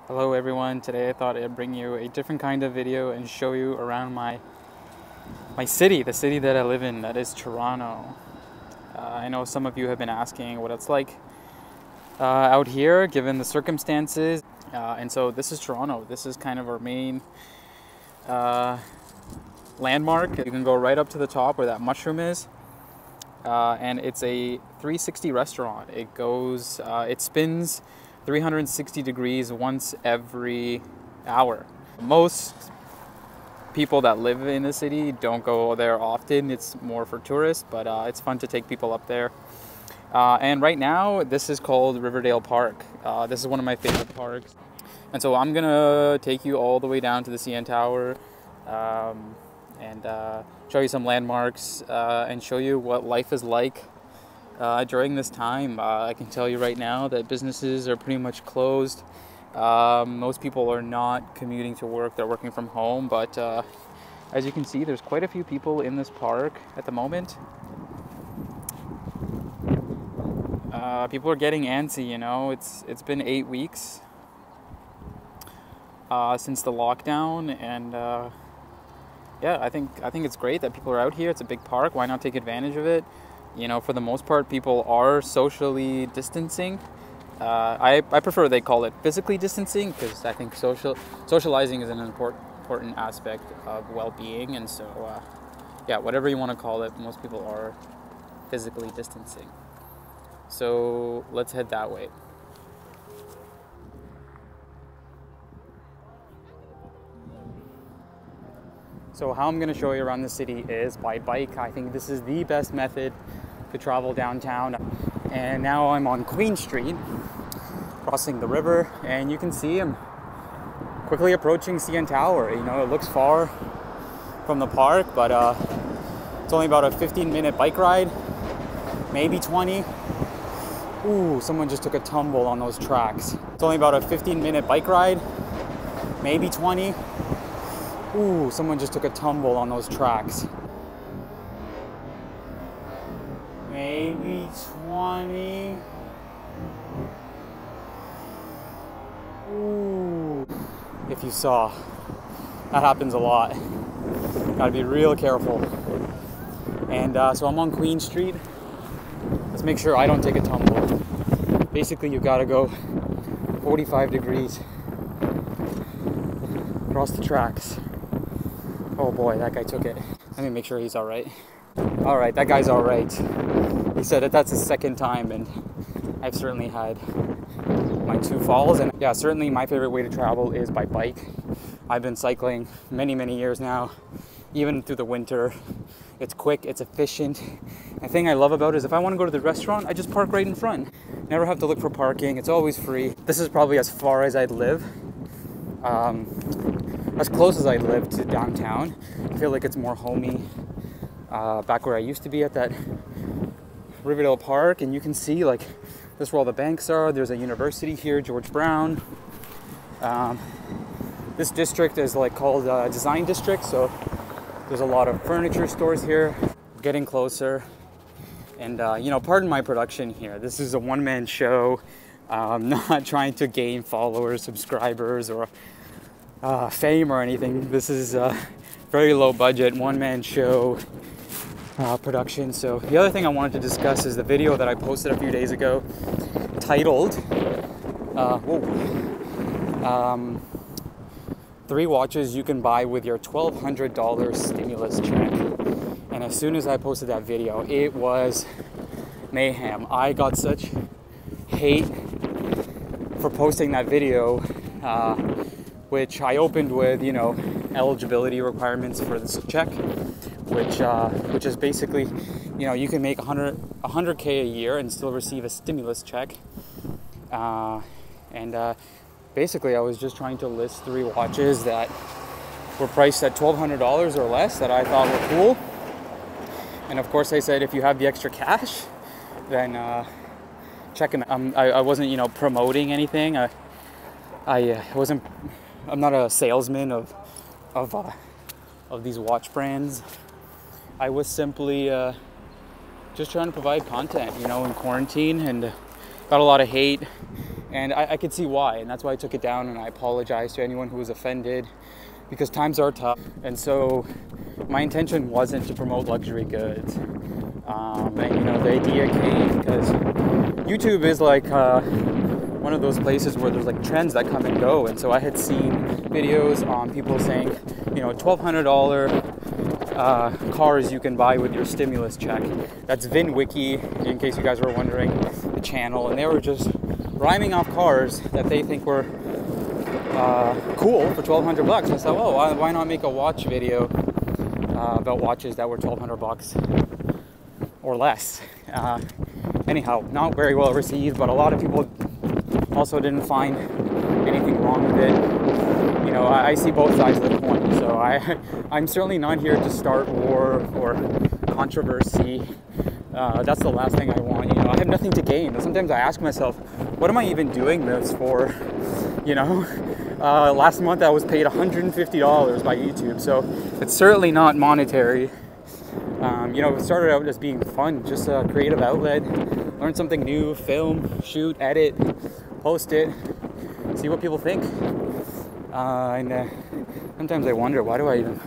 Hello everyone, today I thought I'd bring you a different kind of video and show you around my city, the city that I live in, that is Toronto. I know some of you have been asking what it's like out here given the circumstances, and so this is Toronto. This is kind of our main landmark. You can go right up to the top where that mushroom is, and it's a 360 restaurant. It spins 360 degrees once every hour. Most people that live in the city don't go there often. It's more for tourists, but it's fun to take people up there. And right now, this is called Riverdale Park. This is one of my favorite parks. And so I'm gonna take you all the way down to the CN Tower and show you some landmarks and show you what life is like during this time. I can tell you right now that businesses are pretty much closed. Most people are not commuting to work, they're working from home, but as you can see, there's quite a few people in this park at the moment. People are getting antsy, you know. It's been 8 weeks since the lockdown, and yeah, I think it's great that people are out here. It's a big park, why not take advantage of it? You know, for the most part, people are socially distancing. I prefer they call it physically distancing, because I think socializing is an important aspect of well-being. And so, yeah, whatever you want to call it, most people are physically distancing. So let's head that way. So how I'm going to show you around the city is by bike. I think this is the best method to travel downtown. And now I'm on Queen Street, crossing the river, and you can see I'm quickly approaching CN Tower. You know, it looks far from the park, but it's only about a 15-minute bike ride, maybe 20. Ooh, someone just took a tumble on those tracks. It's only about a 15-minute bike ride, maybe 20. Ooh, someone just took a tumble on those tracks. Maybe 20. Ooh. If you saw, that happens a lot. Gotta be real careful. And so I'm on Queen Street. Let's make sure I don't take a tumble. Basically, you gotta go 45 degrees across the tracks. Oh boy, that guy took it. Let me make sure he's all right. All right, that guy's all right. He said that that's his second time, and I've certainly had my 2 falls. And yeah, certainly my favorite way to travel is by bike. I've been cycling many years now, even through the winter. It's quick, it's efficient. The thing I love about it is if I want to go to the restaurant, I just park right in front. Never have to look for parking, it's always free. This is probably as far as I'd live. As close as I live to downtown. I feel like it's more homey. Back where I used to be at that Riverdale Park, and you can see like this is where all the banks are. There's a university here, George Brown. This district is like called Design District, so there's a lot of furniture stores here. Getting closer, and you know, pardon my production here. This is a one-man show. I'm not trying to gain followers, subscribers, or fame or anything. This is a very low budget one-man show production. So the other thing I wanted to discuss is the video that I posted a few days ago titled 3 watches you can buy with your $1,200 stimulus check. And as soon as I posted that video, it was mayhem. I got such hate for posting that video, which I opened with, you know, eligibility requirements for this check, which is basically, you know, you can make $100K a year and still receive a stimulus check. Basically, I was just trying to list 3 watches that were priced at $1,200 or less that I thought were cool. And of course, I said if you have the extra cash, then check them out. I wasn't, you know, promoting anything. I'm not a salesman of these watch brands. I was simply just trying to provide content, you know, in quarantine, and got a lot of hate And I could see why, and that's why I took it down, and I apologize to anyone who was offended, because times are tough. And so my intention wasn't to promote luxury goods. And you know, the idea came because YouTube is like one of those places where there's like trends that come and go. And so I had seen videos on people saying, you know, $1,200 cars you can buy with your stimulus check. That's VinWiki, in case you guys were wondering, the channel. And they were just rhyming off cars that they think were cool for $1,200. I thought, oh, why not make a watch video about watches that were $1,200 or less. Anyhow, not very well received, but a lot of people also didn't find anything wrong with it. You know, I see both sides of the coin, so I'm certainly not here to start war or controversy. That's the last thing I want. You know, I have nothing to gain. Sometimes I ask myself, what am I even doing this for? You know, last month I was paid $150 by YouTube, so it's certainly not monetary. You know, it started out as being fun, just a creative outlet, learn something new, film, shoot, edit, post it, see what people think. And sometimes I wonder, why do I even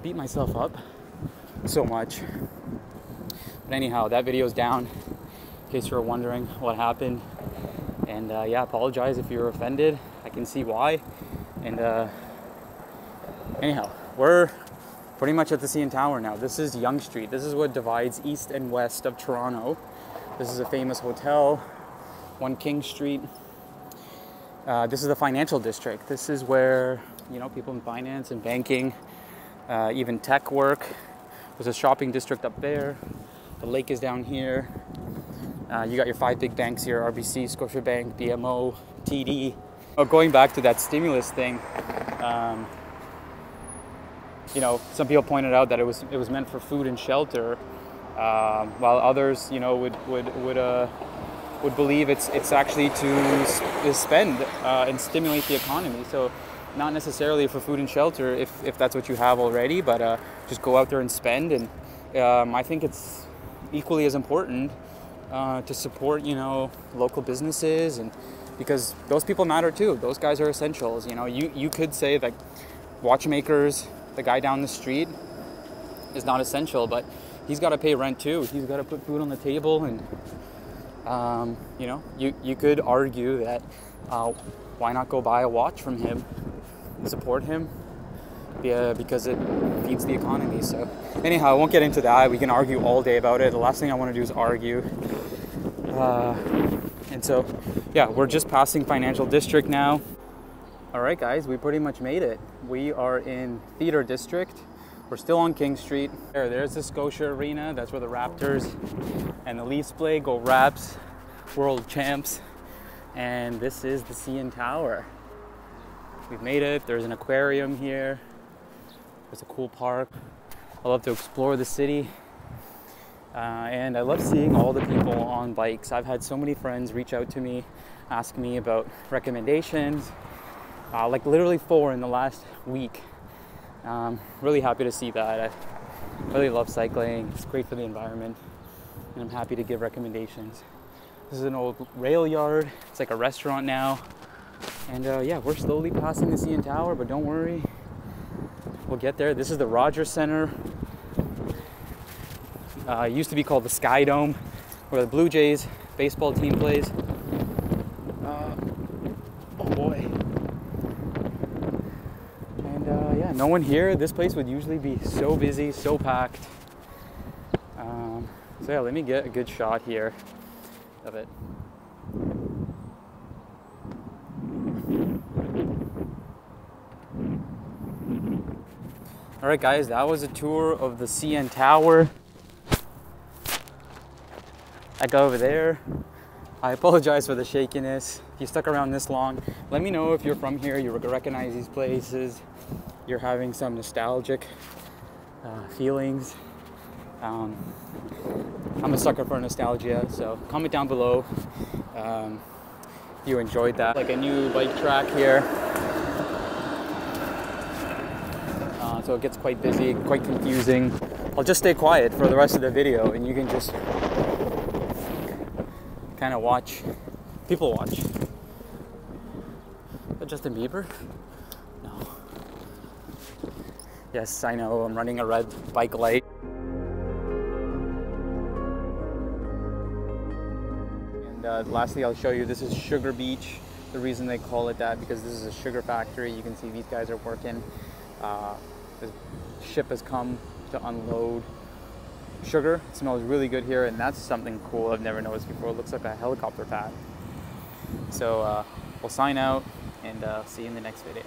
beat myself up so much? But anyhow, that video's down, in case you were wondering what happened. And yeah, apologize if you're offended. I can see why. And anyhow, we're pretty much at the CN Tower now. This is Yonge Street. This is what divides east and west of Toronto. This is a famous hotel, 1 King Street. This is the financial district. This is where, you know, people in finance and banking, even tech work. There's a shopping district up there. The lake is down here. You got your 5 big banks here: RBC, Scotiabank, BMO, TD. Going back to that stimulus thing, you know, some people pointed out that it was meant for food and shelter, while others, you know, would believe it's actually to spend and stimulate the economy. So not necessarily for food and shelter if that's what you have already, but just go out there and spend. And I think it's equally as important to support, you know, local businesses, and because those people matter too. Those guys are essentials. You know, you could say that watchmakers, the guy down the street, is not essential, but he's got to pay rent too. He's got to put food on the table, and you know, you could argue that why not go buy a watch from him, support him, because it feeds the economy. So anyhow, I won't get into that. We can argue all day about it. The last thing I want to do is argue. And so, yeah, we're just passing Financial District now. All right, guys, we pretty much made it. We are in Theatre District. We're still on King Street. There's the Scotia Arena. That's where the Raptors and the Leafs play. Go Raps, world champs. And this is the CN Tower. We've made it. There's an aquarium here. There's a cool park. I love to explore the city. And I love seeing all the people on bikes. I've had so many friends reach out to me, ask me about recommendations, like literally 4 in the last week. Really happy to see that. I really love cycling. It's great for the environment, and I'm happy to give recommendations. This is an old rail yard. It's like a restaurant now. And yeah, we're slowly passing the CN Tower, but don't worry, we'll get there. This is the Rogers Centre. It used to be called the Sky Dome, where the Blue Jays baseball team plays. Oh boy. And yeah, no one here. This place would usually be so busy, so packed. So yeah, let me get a good shot here of it. All right, guys, that was a tour of the CN Tower. I go over there. I apologize for the shakiness. If you stuck around this long, let me know if you're from here, you recognize these places, you're having some nostalgic feelings. I'm a sucker for nostalgia, so comment down below if you enjoyed that. Like a new bike track here. So it gets quite busy, quite confusing. I'll just stay quiet for the rest of the video, and you can just kind of watch, people watch. Justin Bieber? No. Yes, I know, I'm running a red bike light. And lastly, I'll show you, this is Sugar Beach. The reason they call it that, because this is a sugar factory. You can see these guys are working. The ship has come to unload sugar. It smells really good here, and that's something cool I've never noticed before. It looks like a helicopter pad. So we'll sign out and see you in the next video.